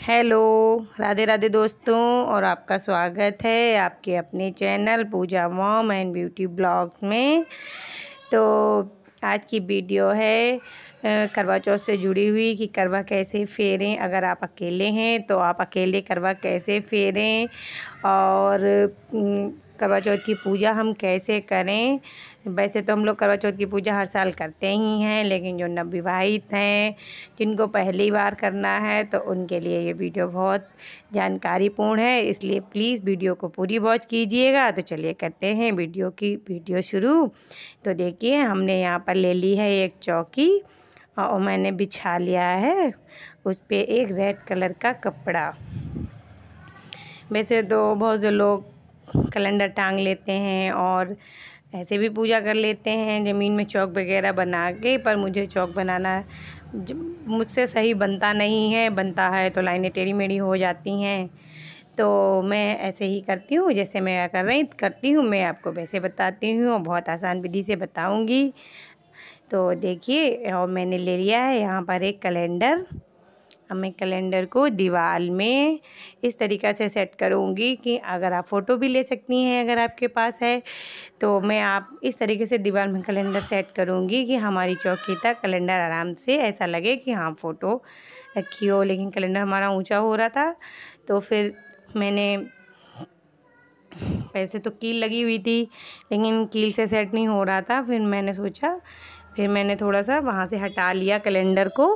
Hello, Radhe Radhe दोस्तों। और आपका स्वागत है आपके अपने channel Pooja mom and beauty blogs में। तो आज की वीडियो है करवा चौथ से जुड़ी हुई कि करवा कैसे फेरें। अगर आप अकेले हैं तो आप अकेले करवा कैसे फेरें और करवा चौथ की पूजा हम कैसे करें। वैसे तो हम लोग करवा चौथ की पूजा हर साल करते ही हैं, लेकिन जो नवविवाहित हैं जिनको पहली बार करना है तो उनके लिए ये वीडियो बहुत जानकारीपूर्ण है, इसलिए प्लीज़ वीडियो को पूरी वॉच कीजिएगा। तो चलिए करते हैं वीडियो शुरू। तो देखिए हमने यहाँ पर ले ली है एक चौकी और मैंने बिछा लिया है उस पर एक रेड कलर का कपड़ा। वैसे तो बहुत से लोग कैलेंडर टांग लेते हैं और ऐसे भी पूजा कर लेते हैं ज़मीन में चौक वगैरह बना के, पर मुझे चौक बनाना मुझसे सही बनता नहीं है। बनता है तो लाइनें टेढ़ी मेढ़ी हो जाती हैं, तो मैं ऐसे ही करती हूँ जैसे मैं करती हूँ मैं आपको वैसे बताती हूँ, बहुत आसान विधि से बताऊँगी। तो देखिए और मैंने ले लिया है यहाँ पर एक कैलेंडर। अब मैं कैलेंडर को दीवार में इस तरीक़ा से सेट करूँगी कि अगर आप फ़ोटो भी ले सकती हैं अगर आपके पास है तो मैं आप इस तरीके से दीवार में कैलेंडर सेट करूँगी कि हमारी चौकी तक कैलेंडर आराम से ऐसा लगे कि हाँ फ़ोटो रखी हो। लेकिन कैलेंडर हमारा ऊंचा हो रहा था तो फिर मैंने वैसे तो कील लगी हुई थी लेकिन कील से सेट नहीं हो रहा था। फिर मैंने थोड़ा सा वहाँ से हटा लिया कैलेंडर को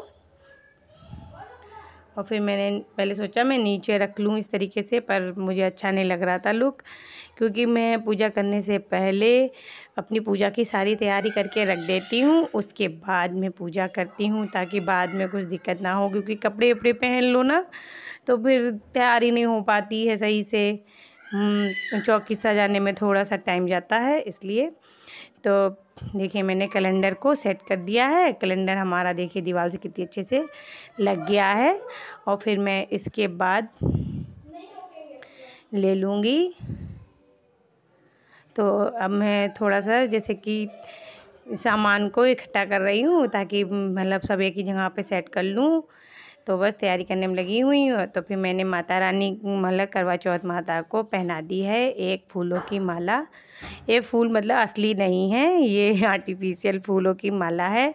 और फिर मैंने पहले सोचा मैं नीचे रख लूँ इस तरीके से, पर मुझे अच्छा नहीं लग रहा था लुक, क्योंकि मैं पूजा करने से पहले अपनी पूजा की सारी तैयारी करके रख देती हूँ, उसके बाद मैं पूजा करती हूँ ताकि बाद में कुछ दिक्कत ना हो। क्योंकि कपड़े वपड़े पहन लो ना तो फिर तैयारी नहीं हो पाती है सही से। चौकी सजाने में थोड़ा सा टाइम जाता है इसलिए। तो देखिए मैंने कैलेंडर को सेट कर दिया है। कैलेंडर हमारा देखिए दीवार से कितनी अच्छे से लग गया है। और फिर मैं इसके बाद ले लूँगी। तो अब मैं थोड़ा सा जैसे कि सामान को इकट्ठा कर रही हूँ ताकि मतलब सब एक ही जगह पे सेट कर लूँ। तो बस तैयारी करने में लगी हुई हूँ। तो फिर मैंने माता रानी मतलब करवा चौथ माता को पहना दी है एक फूलों की माला। ये फूल मतलब असली नहीं है, ये आर्टिफिशियल फूलों की माला है,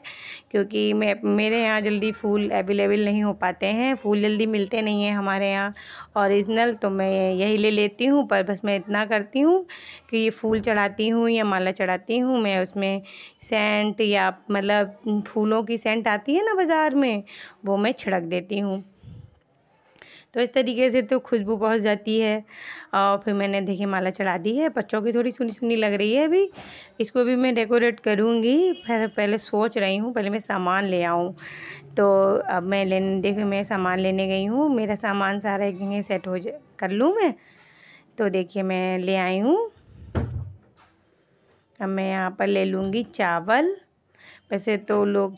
क्योंकि मेरे यहाँ जल्दी फूल अवेलेबल नहीं हो पाते हैं, फूल जल्दी मिलते नहीं हैं हमारे यहाँ ओरिजिनल। तो मैं यही ले लेती हूँ, पर बस मैं इतना करती हूँ कि ये फूल चढ़ाती हूँ या माला चढ़ाती हूँ मैं उसमें सेंट या मतलब फूलों की सेंट आती है ना बाज़ार में, वो मैं छिड़क देती हूँ। तो इस तरीके से तो खुशबू पहुंच जाती है। और फिर मैंने देखिए माला चढ़ा दी है। बच्चों की थोड़ी सुनी सुनी लग रही है अभी, इसको भी मैं डेकोरेट करूँगी। फिर पहले सोच रही हूँ पहले मैं सामान ले आऊँ। तो अब मैं सामान लेने गई हूँ, मेरा सामान सारा एक जगह सेट कर लूँ मैं। तो देखिए मैं ले आई हूँ। अब मैं यहाँ पर ले लूँगी चावल। वैसे तो लोग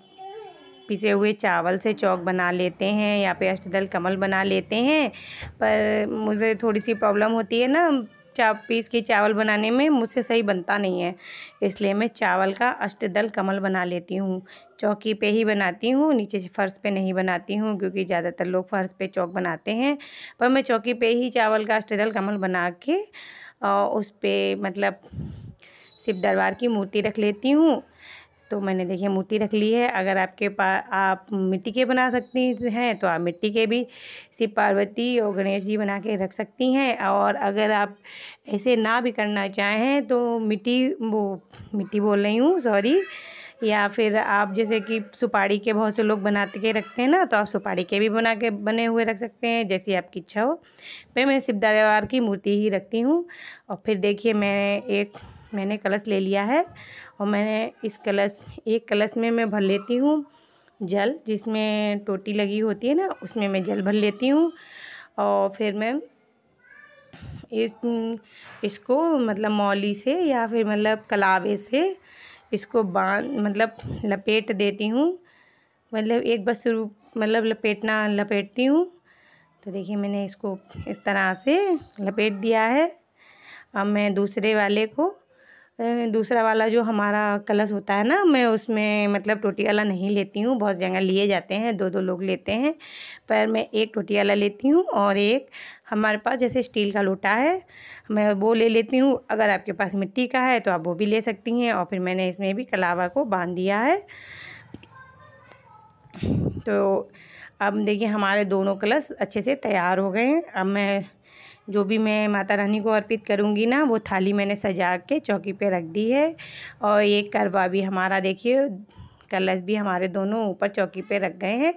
पिसे हुए चावल से चौक बना लेते हैं या फिर अष्टदल कमल बना लेते हैं, पर मुझे थोड़ी सी प्रॉब्लम होती है ना पीस के चावल बनाने में, मुझसे सही बनता नहीं है, इसलिए मैं चावल का अष्टदल कमल बना लेती हूँ। चौकी पे ही बनाती हूँ, नीचे से फर्श पे नहीं बनाती हूँ, क्योंकि ज़्यादातर लोग फर्श पे चौक बनाते हैं, पर मैं चौकी पे ही चावल का अष्टदल कमल बना के उस पर मतलब शिव दरबार की मूर्ति रख लेती हूँ। तो मैंने देखिए मूर्ति रख ली है। अगर आपके पास आप मिट्टी के बना सकती हैं तो आप मिट्टी के भी शिव पार्वती और गणेश जी बना के रख सकती हैं। और अगर आप ऐसे ना भी करना चाहें तो मिट्टी बोल रही हूँ सॉरी, या फिर आप जैसे कि सुपारी के बहुत से लोग बनाते के रखते हैं ना, तो आप सुपारी के भी बने हुए रख सकते हैं, जैसी आपकी इच्छा हो। मैं शिव दरबार की मूर्ति ही रखती हूँ। और फिर देखिए मैंने कलश ले लिया है और मैंने एक कलश में मैं भर लेती हूँ जल, जिसमें टोटी लगी होती है ना उसमें मैं जल भर लेती हूँ। और फिर मैं इसको मतलब मौली से या फिर मतलब कलावे से इसको मतलब लपेट देती हूँ, मतलब एक बस मतलब लपेटती हूँ। तो देखिए मैंने इसको इस तरह से लपेट दिया है। अब मैं दूसरे वाले को दूसरा वाला जो हमारा कलश होता है ना, मैं उसमें मतलब टोटी वाला नहीं लेती हूँ। बहुत जगह लिए जाते हैं, 2-2 लोग लेते हैं, पर मैं एक टोटी वाला लेती हूँ और एक हमारे पास जैसे स्टील का लोटा है, मैं वो ले लेती हूँ। अगर आपके पास मिट्टी का है तो आप वो भी ले सकती हैं। और फिर मैंने इसमें भी कलावा को बांध दिया है। तो अब देखिए हमारे दोनों कलश अच्छे से तैयार हो गए हैं। अब मैं जो भी मैं माता रानी को अर्पित करूँगी ना, वो थाली मैंने सजा के चौकी पे रख दी है। और ये करवा भी हमारा देखिए, कलश भी हमारे दोनों ऊपर चौकी पे रख गए हैं।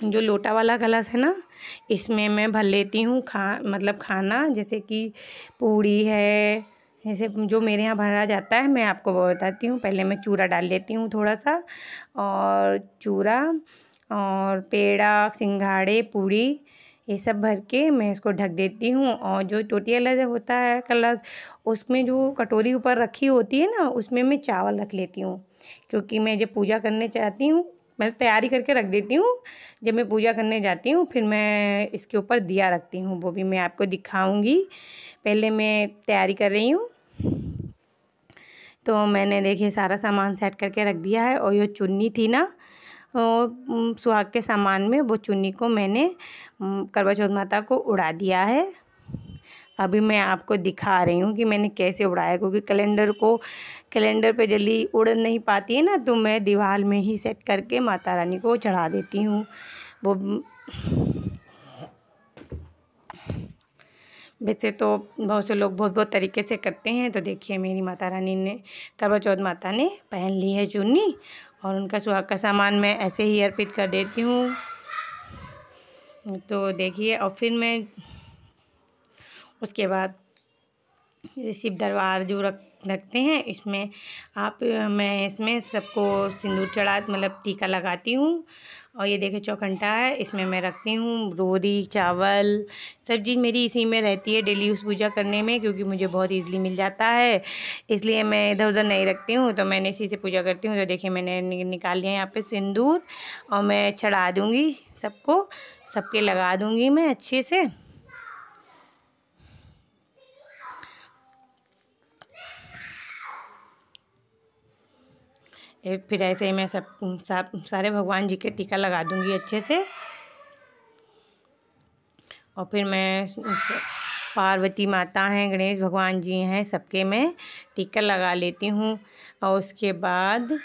जो लोटा वाला कलश है ना, इसमें मैं भर लेती हूँ मतलब खाना, जैसे कि पूड़ी है, जैसे जो मेरे यहाँ भरा जाता है मैं आपको वो बताती हूँ। पहले मैं चूरा डाल लेती हूँ थोड़ा सा, और चूरा और पेड़ा, सिंघाड़े, पूड़ी, ये सब भर के मैं इसको ढक देती हूँ। और जो टोटी वाला जो होता है कलश, उसमें जो कटोरी ऊपर रखी होती है ना, उसमें मैं चावल रख लेती हूँ, क्योंकि मैं जब पूजा करने चाहती हूँ, मैं तैयारी करके रख देती हूँ। जब मैं पूजा करने जाती हूँ फिर मैं इसके ऊपर दिया रखती हूँ, वो भी मैं आपको दिखाऊंगी। पहले मैं तैयारी कर रही हूँ। तो मैंने देखिए सारा सामान सेट करके रख दिया है। और ये चुन्नी थी ना, सुहाग के सामान में, वो चुन्नी को मैंने करवा चौथ माता को उड़ा दिया है। अभी मैं आपको दिखा रही हूँ कि मैंने कैसे उड़ाया, क्योंकि कैलेंडर पे जल्दी उड़ नहीं पाती है ना, तो मैं दीवार में ही सेट करके माता रानी को चढ़ा देती हूँ। वो वैसे तो बहुत से लोग बहुत बहुत तरीके से करते हैं। तो देखिए मेरी माता रानी ने, करवा चौथ माता ने पहन ली है चुन्नी, और उनका सुहाग का सामान मैं ऐसे ही अर्पित कर देती हूँ। तो देखिए, और फिर मैं उसके बाद शिव दरबार जो रखते हैं, इसमें मैं इसमें सबको सिंदूर चढ़ा मतलब टीका लगाती हूँ। और ये देखिए चौखंटा है, इसमें मैं रखती हूँ रोटी, चावल, सब चीज़ मेरी इसी में रहती है डेली उस पूजा करने में, क्योंकि मुझे बहुत ईज़िली मिल जाता है, इसलिए मैं इधर उधर नहीं रखती हूँ। तो मैंने इसी से पूजा करती हूँ। तो देखिए मैंने निकाल लिया यहाँ पे सिंदूर, और मैं चढ़ा दूँगी सबको, सबके लगा दूँगी मैं अच्छे से। फिर ऐसे ही मैं सारे भगवान जी के टीका लगा दूँगी अच्छे से। और फिर मैं पार्वती माता हैं, गणेश भगवान जी हैं, सबके मैं टीका लगा लेती हूँ। और उसके बाद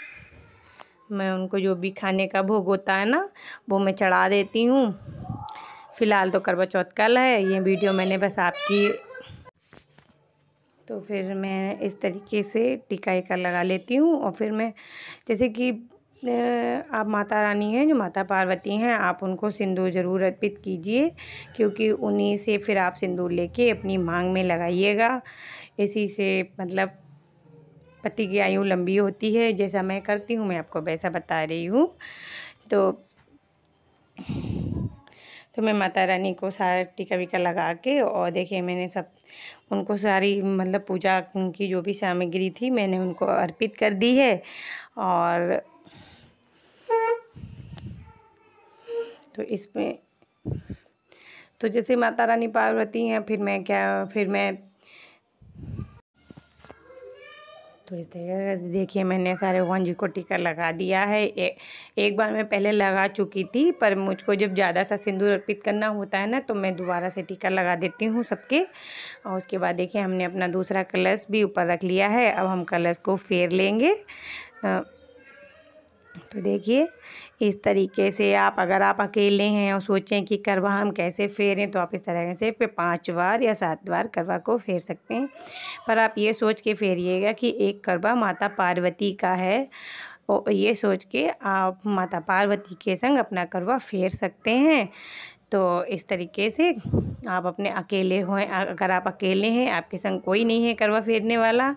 मैं उनको जो भी खाने का भोग होता है ना, वो मैं चढ़ा देती हूँ। फ़िलहाल तो करवा चौथ कल है, ये वीडियो मैंने बस आपकी। तो फिर मैं इस तरीके से टीका वीका लगा लेती हूँ। और फिर मैं जैसे कि आप माता रानी हैं, जो माता पार्वती हैं, आप उनको सिंदूर ज़रूर अर्पित कीजिए, क्योंकि उन्हीं से फिर आप सिंदूर लेके अपनी मांग में लगाइएगा। इसी से मतलब पति की आयु लंबी होती है। जैसा मैं करती हूँ मैं आपको वैसा बता रही हूँ। तो मैं माता रानी को सारा टीका वीका लगा के, और देखिए मैंने सब उनको सारी मतलब पूजा की जो भी सामग्री थी मैंने उनको अर्पित कर दी है। और तो इसमें तो जैसे माता रानी पार्वती हैं, फिर मैं तो इस तरीके से देखिए मैंने सारे भगवान जी को टीका लगा दिया है। एक बार मैं पहले लगा चुकी थी, पर मुझको जब ज़्यादा सा सिंदूर अर्पित करना होता है ना, तो मैं दोबारा से टीका लगा देती हूँ सबके। और उसके बाद देखिए हमने अपना दूसरा कलश भी ऊपर रख लिया है। अब हम कलश को फेर लेंगे। तो देखिए इस तरीके से अगर आप अकेले हैं और सोचें कि करवा हम कैसे फेरें, तो आप इस तरह से 5 बार या 7 बार करवा को फेर सकते हैं। पर आप ये सोच के फेरिएगा कि एक करवा माता पार्वती का है, और ये सोच के आप माता पार्वती के संग अपना करवा फेर सकते हैं। तो इस तरीके से आप अपने अकेले हों, अगर आप अकेले हैं, आपके संग कोई नहीं है करवा फेरने वाला,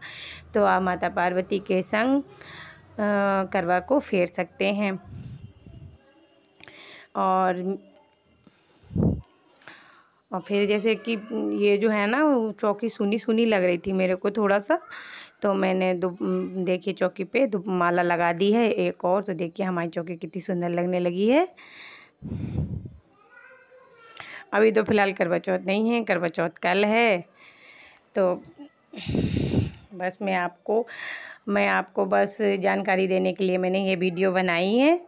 तो आप माता पार्वती के संग करवा को फेर सकते हैं। और फिर जैसे कि ये जो है ना, चौकी सूनी सूनी लग रही थी मेरे को थोड़ा सा, तो मैंने देखिए चौकी पे माला लगा दी है एक और। तो देखिए हमारी चौकी कितनी सुंदर लगने लगी है। अभी तो फ़िलहाल करवा चौथ नहीं है, करवा चौथ कल है। तो बस मैं आपको बस जानकारी देने के लिए मैंने ये वीडियो बनाई है।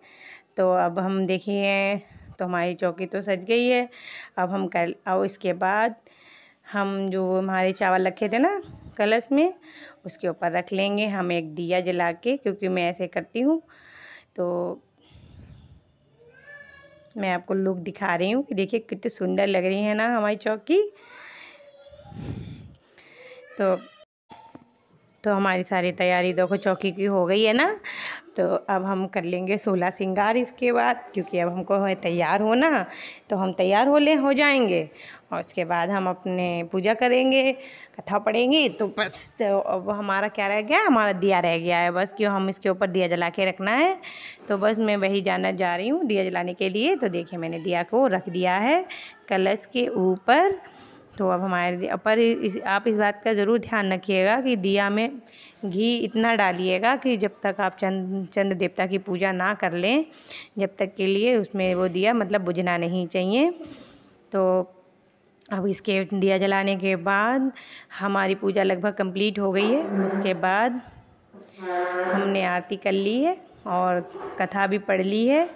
तो अब हम देखिए, तो हमारी चौकी तो सज गई है। अब हम और इसके बाद हम जो हमारे चावल रखे थे ना कलश में, उसके ऊपर रख लेंगे हम एक दिया जला के, क्योंकि मैं ऐसे करती हूँ। तो मैं आपको लुक दिखा रही हूँ कि देखिए कितनी सुंदर लग रही है ना हमारी चौकी। तो हमारी सारी तैयारी देखो चौकी की हो गई है ना। तो अब हम कर लेंगे 16 श्रृंगार इसके बाद, क्योंकि अब हमको है तैयार होना। तो हम तैयार हो जाएंगे और उसके बाद हम अपने पूजा करेंगे, कथा पढ़ेंगे। तो बस तो अब हमारा क्या रह गया, हमारा दिया रह गया है बस, क्यों हम इसके ऊपर दिया जला के रखना है। तो बस मैं वही जा रही हूँ दिया जलाने के लिए। तो देखिए मैंने दिया को रख दिया है कलश के ऊपर। तो अब हमारे पर आप इस बात का ज़रूर ध्यान रखिएगा कि दिया में घी इतना डालिएगा कि जब तक आप चंद्र देवता की पूजा ना कर लें, जब तक के लिए उसमें वो दिया मतलब बुझना नहीं चाहिए। तो अब इसके दिया जलाने के बाद हमारी पूजा लगभग कंप्लीट हो गई है। उसके बाद हमने आरती कर ली है और कथा भी पढ़ ली है।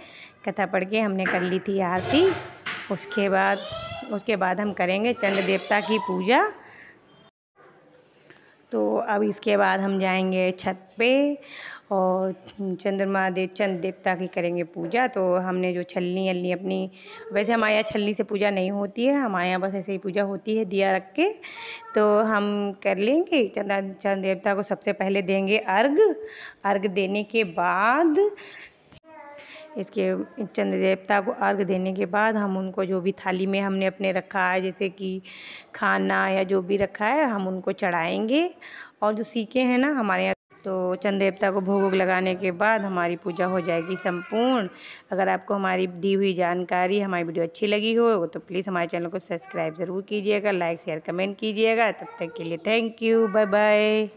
कथा पढ़ के हमने कर ली थी आरती। उसके बाद हम करेंगे चंद्र देवता की पूजा। तो अब इसके बाद हम जाएंगे छत पे और चंद्र देवता की करेंगे पूजा। तो हमने जो छलनी अपनी, वैसे हमारे यहाँ छलनी से पूजा नहीं होती है, हमारे यहाँ बस ऐसे ही पूजा होती है दिया रख के। तो हम कर लेंगे चंद्र देवता को सबसे पहले देंगे अर्घ देने के बाद इसके चंद्र देवता को अर्घ देने के बाद हम उनको जो भी थाली में हमने अपने रखा है, जैसे कि खाना या जो भी रखा है, हम उनको चढ़ाएंगे। और जो सीखे हैं ना हमारे यहाँ, तो चंद्र देवता को भोग लगाने के बाद हमारी पूजा हो जाएगी संपूर्ण। अगर आपको हमारी दी हुई जानकारी, हमारी वीडियो अच्छी लगी हो तो प्लीज़ हमारे चैनल को सब्सक्राइब ज़रूर कीजिएगा, लाइक शेयर कमेंट कीजिएगा। तब तक के लिए थैंक यू, बाय बाय।